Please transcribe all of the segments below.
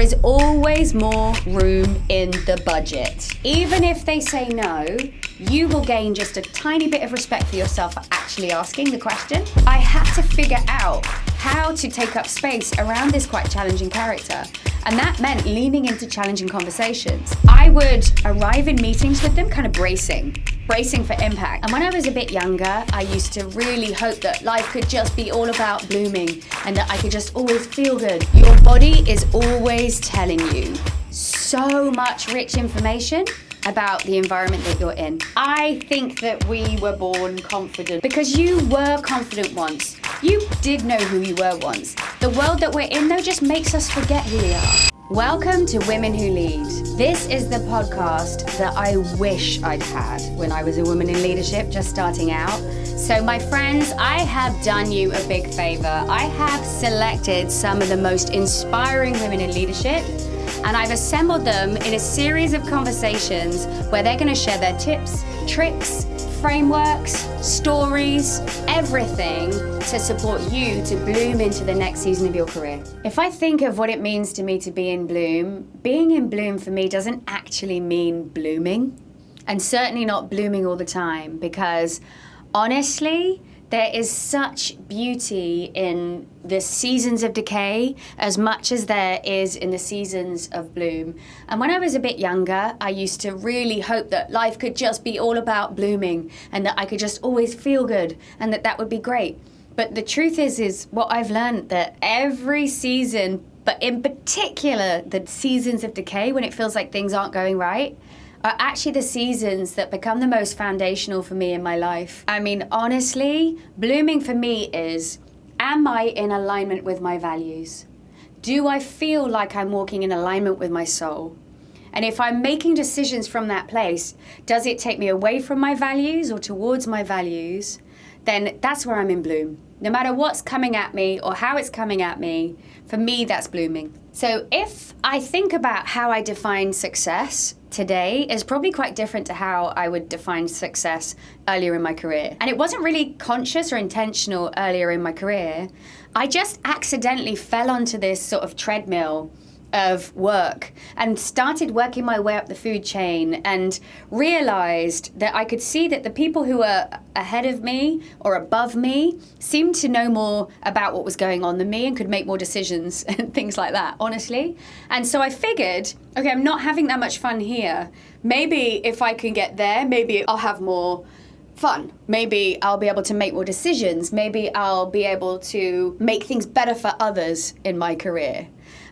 is always more room in the budget. Even if they say no, you will gain just a tiny bit of respect for yourself for actually asking the question. I had to figure out how to take up space around this quite challenging character. And that meant leaning into challenging conversations. I would arrive in meetings with them kind of bracing for impact. And when I was a bit younger, I used to really hope that life could just be all about blooming and that I could just always feel good. Your body is always telling you so much rich information about the environment that you're in. I think that we were born confident because you were confident once. You did know who you were once. The world that we're in, though, just makes us forget who we are. Welcome to Women Who Lead. This is the podcast that I wish I'd had when I was a woman in leadership, just starting out. So my friends, I have done you a big favor. I have selected some of the most inspiring women in leadership, and I've assembled them in a series of conversations where they're going to share their tips, tricks, frameworks, stories, everything to support you to bloom into the next season of your career. If I think of what it means to me to be in bloom, being in bloom for me doesn't actually mean blooming, and certainly not blooming all the time, because honestly, there is such beauty in the seasons of decay as much as there is in the seasons of bloom. And when I was a bit younger, I used to really hope that life could just be all about blooming and that I could just always feel good and that would be great. But the truth is what I've learned, that every season, but in particular the seasons of decay when it feels like things aren't going right, are actually the seasons that become the most foundational for me in my life. I mean, honestly, blooming for me is, am I in alignment with my values? Do I feel like I'm walking in alignment with my soul? And if I'm making decisions from that place, does it take me away from my values or towards my values? Then that's where I'm in bloom. No matter what's coming at me or how it's coming at me, for me, that's blooming. So if I think about how I define success today, is probably quite different to how I would define success earlier in my career. And it wasn't really conscious or intentional earlier in my career. I just accidentally fell onto this sort of treadmill of work and started working my way up the food chain and realized that I could see that the people who were ahead of me or above me seemed to know more about what was going on than me and could make more decisions and things like that, honestly. And so I figured, okay, I'm not having that much fun here. Maybe if I can get there, maybe I'll have more fun. Maybe I'll be able to make more decisions. Maybe I'll be able to make things better for others in my career.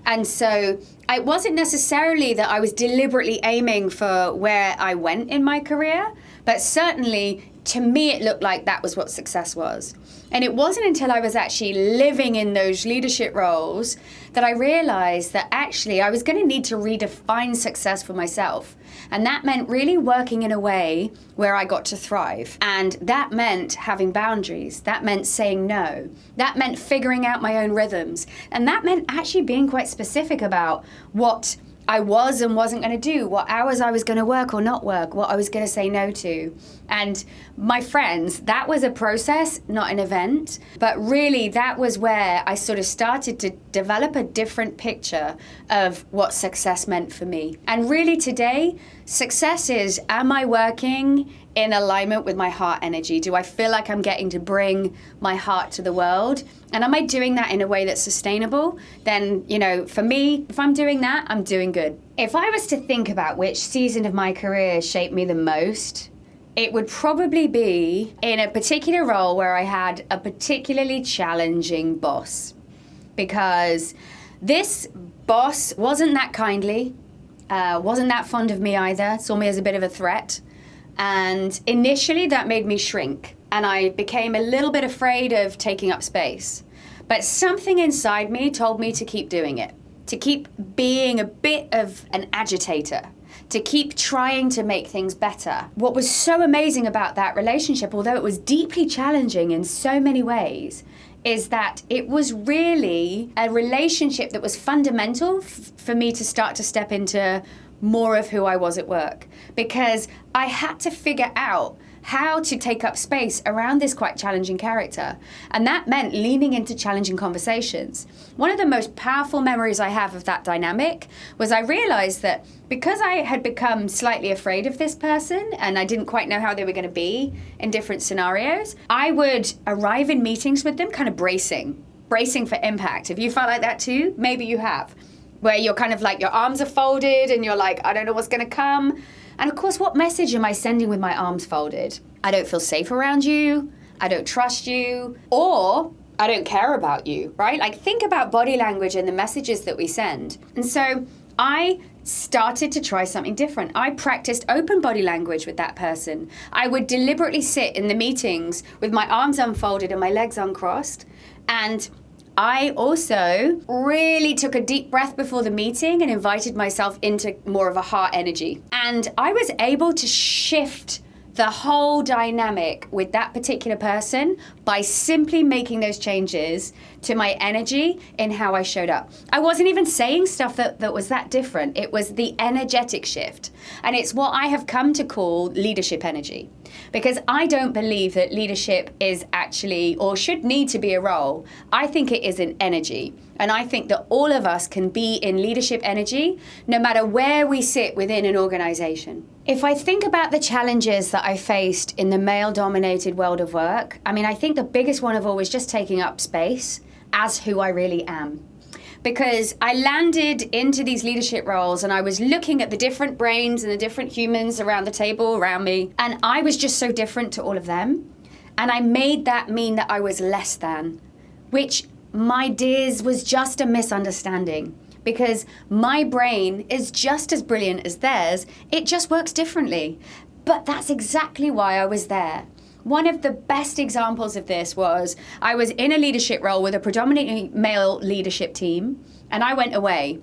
And so it wasn't necessarily that I was deliberately aiming for where I went in my career, but certainly to me it looked like that was what success was. And it wasn't until I was actually living in those leadership roles that I realized that actually I was going to need to redefine success for myself. And that meant really working in a way where I got to thrive. And that meant having boundaries. That meant saying no. That meant figuring out my own rhythms. And that meant actually being quite specific about what I was and wasn't going to do, what hours I was going to work or not work, what I was going to say no to. And my friends, that was a process, not an event. But really, that was where I sort of started to develop a different picture of what success meant for me. And really today, success is, am I working in alignment with my heart energy? Do I feel like I'm getting to bring my heart to the world? And am I doing that in a way that's sustainable? Then, for me, if I'm doing that, I'm doing good. If I was to think about which season of my career shaped me the most, it would probably be in a particular role where I had a particularly challenging boss. Because this boss wasn't that kindly, wasn't that fond of me either, saw me as a bit of a threat. And initially that made me shrink and I became a little bit afraid of taking up space. But something inside me told me to keep doing it, to keep being a bit of an agitator, to keep trying to make things better. What was so amazing about that relationship, although it was deeply challenging in so many ways, is that it was really a relationship that was fundamental for me to start to step into more of who I was at work, because I had to figure out how to take up space around this quite challenging character. And that meant leaning into challenging conversations. One of the most powerful memories I have of that dynamic was I realized that because I had become slightly afraid of this person and I didn't quite know how they were going to be in different scenarios, I would arrive in meetings with them kind of bracing for impact. If you felt like that too, maybe you have, where you're kind of like your arms are folded and you're like, I don't know what's going to come. And of course, what message am I sending with my arms folded? I don't feel safe around you. I don't trust you. Or I don't care about you, right? Like, think about body language and the messages that we send. And so I started to try something different. I practiced open body language with that person. I would deliberately sit in the meetings with my arms unfolded and my legs uncrossed. And I also really took a deep breath before the meeting and invited myself into more of a heart energy. And I was able to shift the whole dynamic with that particular person by simply making those changes to my energy in how I showed up. I wasn't even saying stuff that was that different. It was the energetic shift. And it's what I have come to call leadership energy. Because I don't believe that leadership is actually or should need to be a role. I think it is an energy. And I think that all of us can be in leadership energy no matter where we sit within an organization. If I think about the challenges that I faced in the male-dominated world of work, I think the biggest one of all was just taking up space as who I really am. Because I landed into these leadership roles and I was looking at the different brains and the different humans around the table around me, and I was just so different to all of them. And I made that mean that I was less than, which, my dears, was just a misunderstanding. Because my brain is just as brilliant as theirs, it just works differently. But that's exactly why I was there. One of the best examples of this was I was in a leadership role with a predominantly male leadership team, and I went away.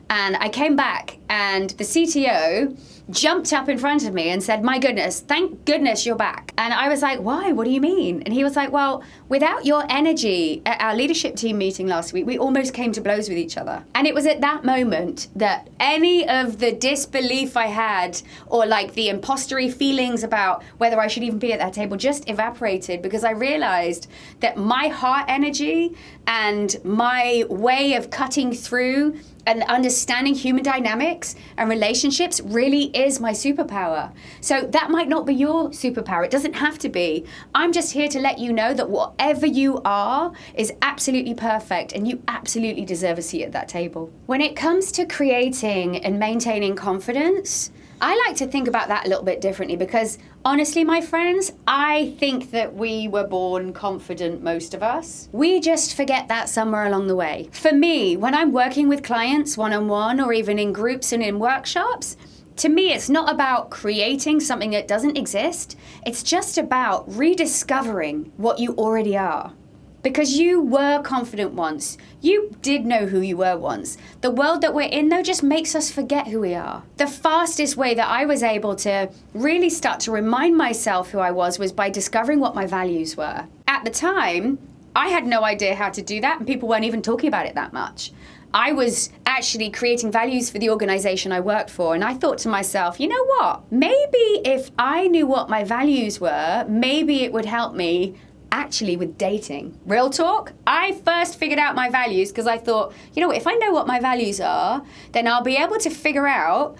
And I came back, and the CTO jumped up in front of me and said, "My goodness, thank goodness you're back." And I was like, "Why? What do you mean?" And he was like, "Well, without your energy at our leadership team meeting last week, we almost came to blows with each other." And it was at that moment that any of the disbelief I had, or like the impostery feelings about whether I should even be at that table, just evaporated, because I realized that my heart energy and my way of cutting through and understanding human dynamics and relationships really is my superpower. So that might not be your superpower. It doesn't have to be. I'm just here to let you know that whatever you are is absolutely perfect and you absolutely deserve a seat at that table. When it comes to creating and maintaining confidence, I like to think about that a little bit differently, because honestly, my friends, I think that we were born confident, most of us. We just forget that somewhere along the way. For me, when I'm working with clients one-on-one or even in groups and in workshops, to me, it's not about creating something that doesn't exist. It's just about rediscovering what you already are. Because you were confident once. You did know who you were once. The world that we're in, though, just makes us forget who we are. The fastest way that I was able to really start to remind myself who I was by discovering what my values were. At the time, I had no idea how to do that, and people weren't even talking about it that much. I was actually creating values for the organization I worked for, and I thought to myself, you know what? Maybe if I knew what my values were, maybe it would help me actually with dating. Real talk, I first figured out my values because I thought, you know, if I know what my values are, then I'll be able to figure out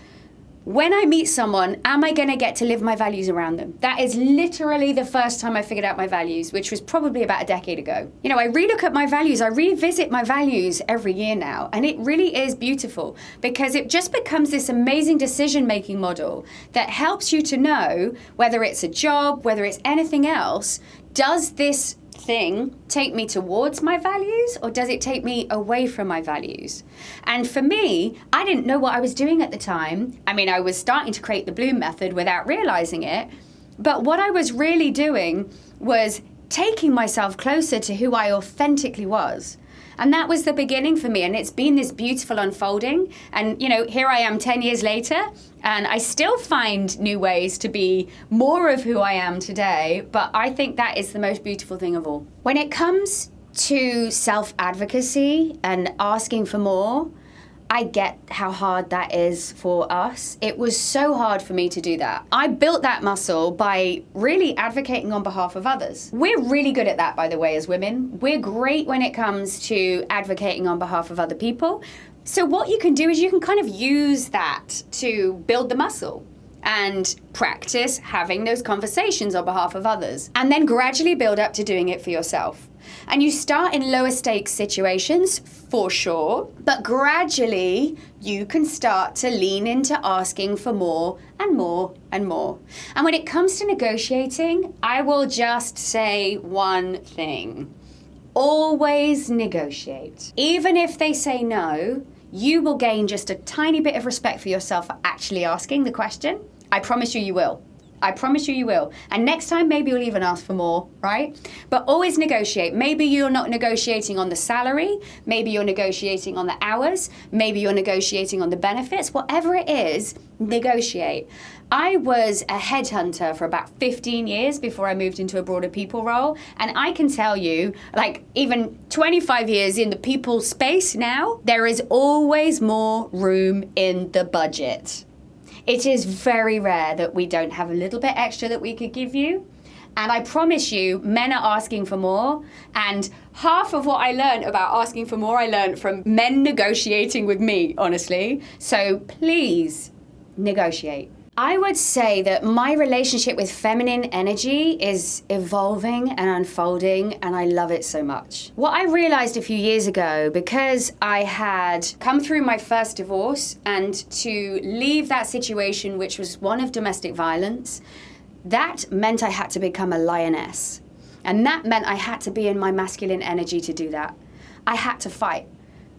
when I meet someone, am I going to get to live my values around them? That is literally the first time I figured out my values, which was probably about a decade ago. You know, I relook at my values, I revisit my values every year now, and it really is beautiful because it just becomes this amazing decision-making model that helps you to know whether it's a job, whether it's anything else, does this thing take me towards my values or does it take me away from my values? And for me, I didn't know what I was doing at the time. I was starting to create the Bloom method without realizing it. But what I was really doing was taking myself closer to who I authentically was. And that was the beginning for me. And it's been this beautiful unfolding. And, you know, here I am 10 years later, and I still find new ways to be more of who I am today. But I think that is the most beautiful thing of all. When it comes to self-advocacy and asking for more, I get how hard that is for us. It was so hard for me to do that. I built that muscle by really advocating on behalf of others. We're really good at that, by the way, as women. We're great when it comes to advocating on behalf of other people. So what you can do is you can kind of use that to build the muscle and practice having those conversations on behalf of others, and then gradually build up to doing it for yourself. And you start in lower stakes situations, for sure, but gradually you can start to lean into asking for more and more and more. And when it comes to negotiating, I will just say one thing. Always negotiate. Even if they say no, you will gain just a tiny bit of respect for yourself for actually asking the question. I promise you, you will. I promise you, you will. And next time, maybe you'll even ask for more, right? But always negotiate. Maybe you're not negotiating on the salary. Maybe you're negotiating on the hours. Maybe you're negotiating on the benefits. Whatever it is, negotiate. I was a headhunter for about 15 years before I moved into a broader people role. And I can tell you, like even 25 years in the people space now, there is always more room in the budget. It is very rare that we don't have a little bit extra that we could give you. And I promise you, men are asking for more. And half of what I learned about asking for more, I learned from men negotiating with me, honestly. So please negotiate. I would say that my relationship with feminine energy is evolving and unfolding, and I love it so much. What I realized a few years ago, because I had come through my first divorce and to leave that situation, which was one of domestic violence, that meant I had to become a lioness. And that meant I had to be in my masculine energy to do that. I had to fight.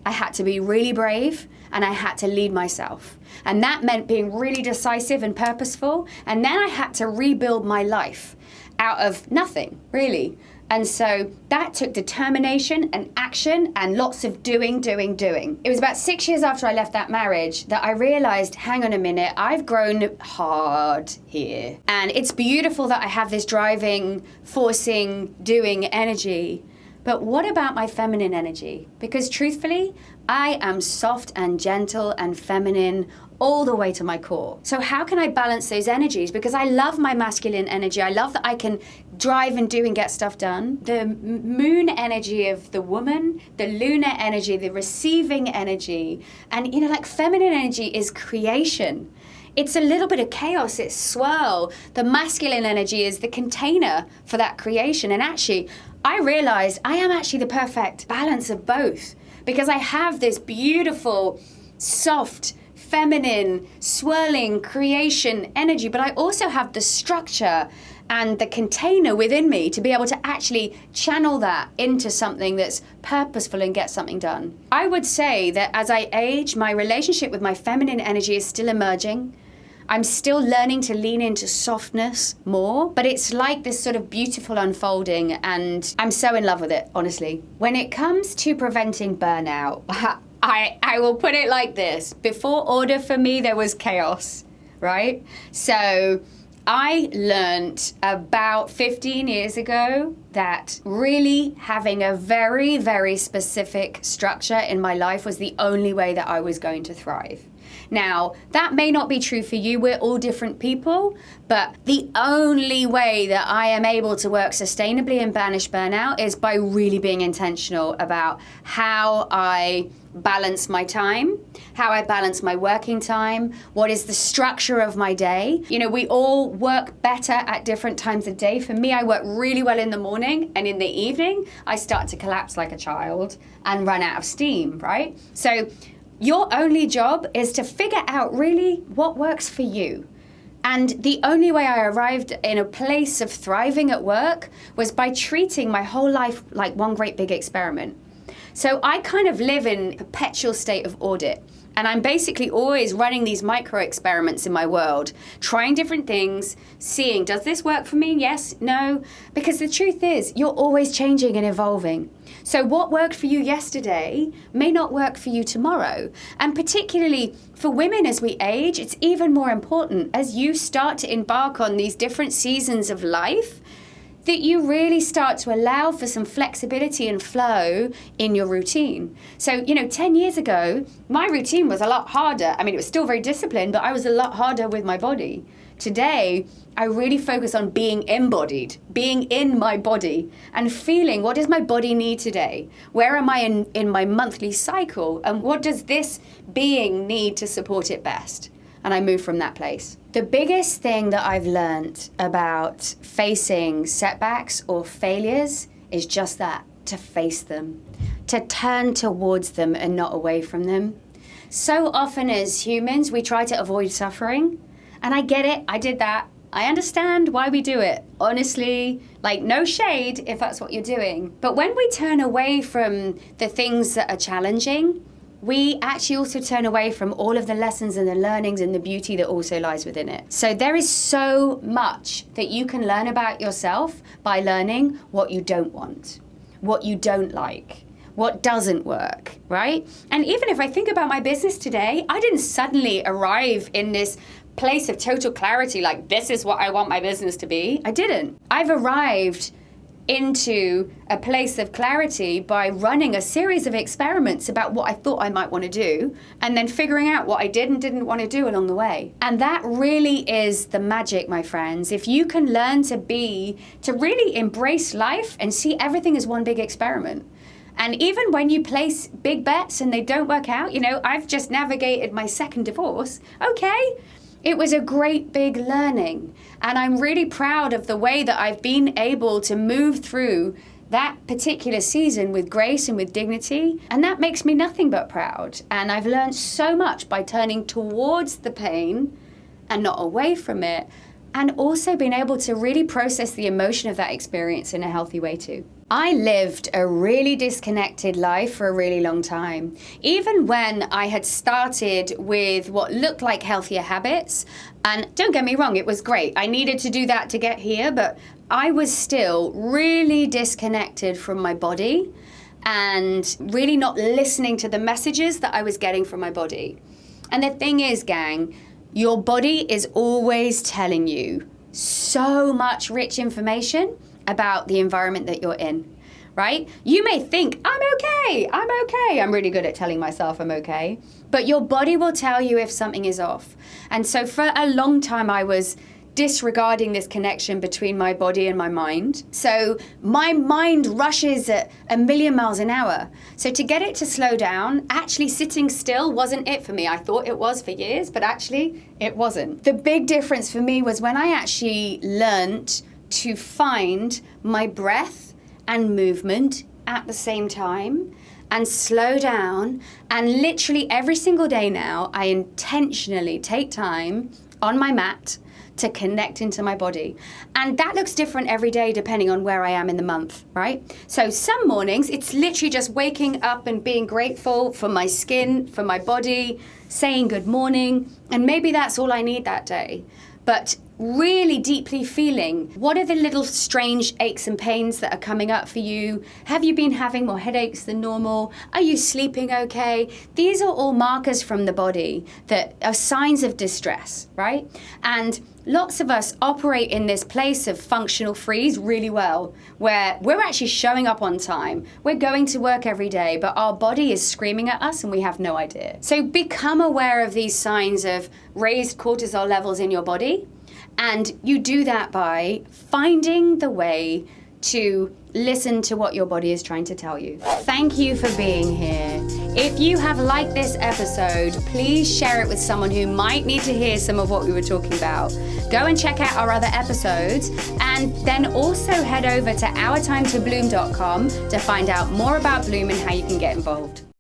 I had to be really brave, and I had to lead myself. And that meant being really decisive and purposeful. And then I had to rebuild my life out of nothing, really. And so that took determination and action and lots of doing. It was about 6 years after I left that marriage that I realized, hang on a minute, I've grown hard here. And it's beautiful that I have this driving, forcing, doing energy. But what about my feminine energy? Because truthfully, I am soft and gentle and feminine all the way to my core. So how can I balance those energies? Because I love my masculine energy. I love that I can drive and do and get stuff done. The moon energy of the woman, the lunar energy, the receiving energy. And, like feminine energy is creation. It's a little bit of chaos, it's swirl. The masculine energy is the container for that creation. And actually, I realized I am actually the perfect balance of both, because I have this beautiful, soft, feminine, swirling creation energy, but I also have the structure and the container within me to be able to actually channel that into something that's purposeful and get something done. I would say that as I age, my relationship with my feminine energy is still emerging. I'm still learning to lean into softness more, but it's like this sort of beautiful unfolding, and I'm so in love with it, honestly. When it comes to preventing burnout, I will put it like this. Before order for me, there was chaos, right? So I learned about 15 years ago that really having a very, very specific structure in my life was the only way that I was going to thrive. Now, that may not be true for you. We're all different people, but the only way that I am able to work sustainably and banish burnout is by really being intentional about how I balance my time, how I balance my working time, what is the structure of my day. We all work better at different times of day. For me, I work really well in the morning, and in the evening, I start to collapse like a child and run out of steam, right? So your only job is to figure out really what works for you. And the only way I arrived in a place of thriving at work was by treating my whole life like one great big experiment. So I kind of live in a perpetual state of audit. And I'm basically always running these micro experiments in my world, trying different things, seeing, does this work for me? Yes, no. Because the truth is, you're always changing and evolving. So what worked for you yesterday may not work for you tomorrow. And particularly for women as we age, it's even more important as you start to embark on these different seasons of life. that you really start to allow for some flexibility and flow in your routine. So, 10 years ago, my routine was a lot harder. I mean, it was still very disciplined, but I was a lot harder with my body. Today, I really focus on being embodied, being in my body and feeling, what does my body need today? Where am I in my monthly cycle? And what does this being need to support it best? And I move from that place. The biggest thing that I've learned about facing setbacks or failures is just that, to face them, to turn towards them and not away from them. So often as humans, we try to avoid suffering. And I get it, I did that. I understand why we do it. Honestly, no shade if that's what you're doing. But when we turn away from the things that are challenging, we actually also turn away from all of the lessons and the learnings and the beauty that also lies within it. So there is so much that you can learn about yourself by learning what you don't want, what you don't like, what doesn't work, right? And even if I think about my business today, I didn't suddenly arrive in this place of total clarity, like this is what I want my business to be. I didn't. I've arrived into a place of clarity by running a series of experiments about what I thought I might want to do, and then figuring out what I did and didn't want to do along the way. And that really is the magic, my friends. If you can learn to really embrace life and see everything as one big experiment. And even when you place big bets and they don't work out, I've just navigated my second divorce. Okay. It was a great big learning, and I'm really proud of the way that I've been able to move through that particular season with grace and with dignity, and that makes me nothing but proud. And I've learned so much by turning towards the pain and not away from it, and also being able to really process the emotion of that experience in a healthy way too. I lived a really disconnected life for a really long time. Even when I had started with what looked like healthier habits, and don't get me wrong, it was great. I needed to do that to get here, but I was still really disconnected from my body and really not listening to the messages that I was getting from my body. And the thing is, gang, your body is always telling you so much rich information about the environment that you're in, right? You may think, I'm okay. I'm really good at telling myself I'm okay. But your body will tell you if something is off. And so for a long time, I was disregarding this connection between my body and my mind. So my mind rushes at 1,000,000 miles an hour. So to get it to slow down, actually sitting still wasn't it for me. I thought it was for years, but actually it wasn't. The big difference for me was when I actually learned to find my breath and movement at the same time and slow down. And literally every single day now, I intentionally take time on my mat to connect into my body. And that looks different every day depending on where I am in the month, right? So some mornings, it's literally just waking up and being grateful for my skin, for my body, saying good morning. And maybe that's all I need that day. But really deeply feeling, what are the little strange aches and pains that are coming up for you? Have you been having more headaches than normal? Are you sleeping okay? These are all markers from the body that are signs of distress, right? And lots of us operate in this place of functional freeze really well, where we're actually showing up on time. We're going to work every day, but our body is screaming at us and we have no idea. So become aware of these signs of raised cortisol levels in your body. And you do that by finding the way to listen to what your body is trying to tell you. Thank you for being here. If you have liked this episode, please share it with someone who might need to hear some of what we were talking about. Go and check out our other episodes, and then also head over to ourtimetobloom.com to find out more about Bloom and how you can get involved.